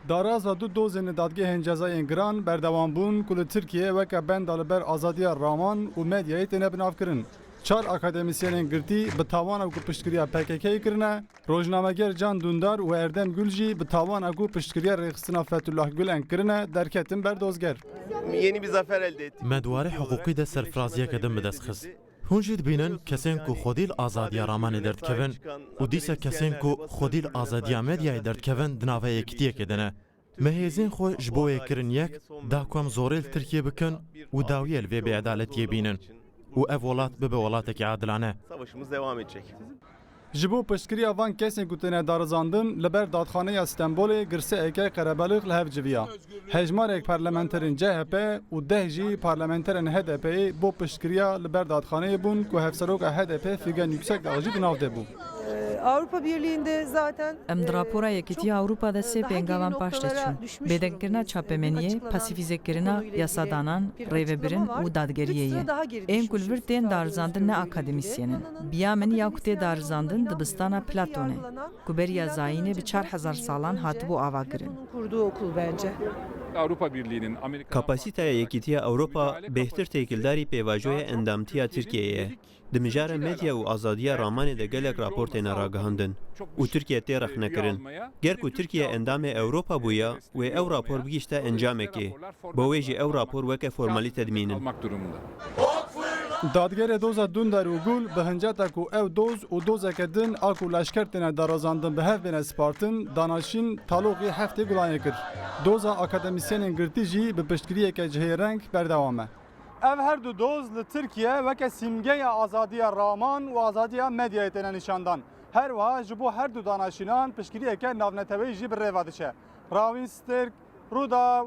Daraza du dozên dadgehên cezayên giran berdewam bûn ku li Tirkiye weke benda li ber azadiya raman û medyayê têne binavkirin. Çar akademisyenên girtî bi tawana ku piştgiriya PKK'yê kirine, rojnameger Can Dündar û Erdem Gül jî bi tawana ku piştgiriya rêxistina Fethullah Gülen kirine derketin berdozger. Yeni bir zafer elde ettik. Me dwarê hiqûqî de serfiraziyeke din bi dest xist. Hûn jî dibînin kesên ku xwedî li azadiya ramanê derdkevin û dîsa kesên ku xwedî li azadiya medyayê derdkevin di nava yekitiyekê de ne. Me hêzên xwe ji bo yêkirin yek da ku em zorê li Tirkiye bikin û dawiyê li vê bêedaletiyê bînin. û ev welat bibe welatekî adilane. Savaşımız devam edecek. Ji bo piştgiriya van kesên ku têne darizandin li ber dadxaneya Stenbolê girseyeke qerebaliq li hev civiya. Hejmarek parlamenterên CHP û 10 jî parlamenterên HDP'yê bo piştgiriya li ber dadxaneyê bûn ku hevseroka HDP Figen Yüksek da jî di nav de bû. Avrupa Birliği'nde zaten Em di rapora Yekîtiya Avrupa'da sê pêngavan paş de çûn. Bêdengkirina çapemeniyê, pasîfîzekirina yasadanan, rêvebirin û dadgeriyê ye. Ên ku li vir tên darizandin ne akademisyenin. Biya min ya ku tê darizandin dibistana Platonê, ku beriya zayînê bi 4000 salan hatibû avakirin. kurduğu okul bence. Avrupa Birliği'nin Amerika Kapasitaya Yekîtiya Avropa bêhtir têkildarî pêvajoya endamtiya Tirkiyeyê ye. Di mijara medya û azadiya ramanê de gelek raportên ragihandin û Tirkiye tê rexnekirin. Ger ku Tirkiye endamê Ewropa bûye wê ew rapor bigîşte encamekê. Bi wê jî ew rapor weke formalîte dimînin. almak durumunda. Dadgerê doza Dündar û Gül bi hinceta ku ew doz û dozeke din a ku leşker têne darazandin bi hev bêne spartin, danaşîn taloqî heftê gulanê kir. Doza akademisyenên girtî jî bi piştgiriyeke cihêreng berdewam e. Ev her du doz li Tirkiye weke simgeya azadiya raman û azadiya medyayê têne nîşandan. Her wiha ji bo her du danaşînan piştgiriyeke navnetewî jî bi rêva diçe. Rawîn Stêrk, Rûdaw,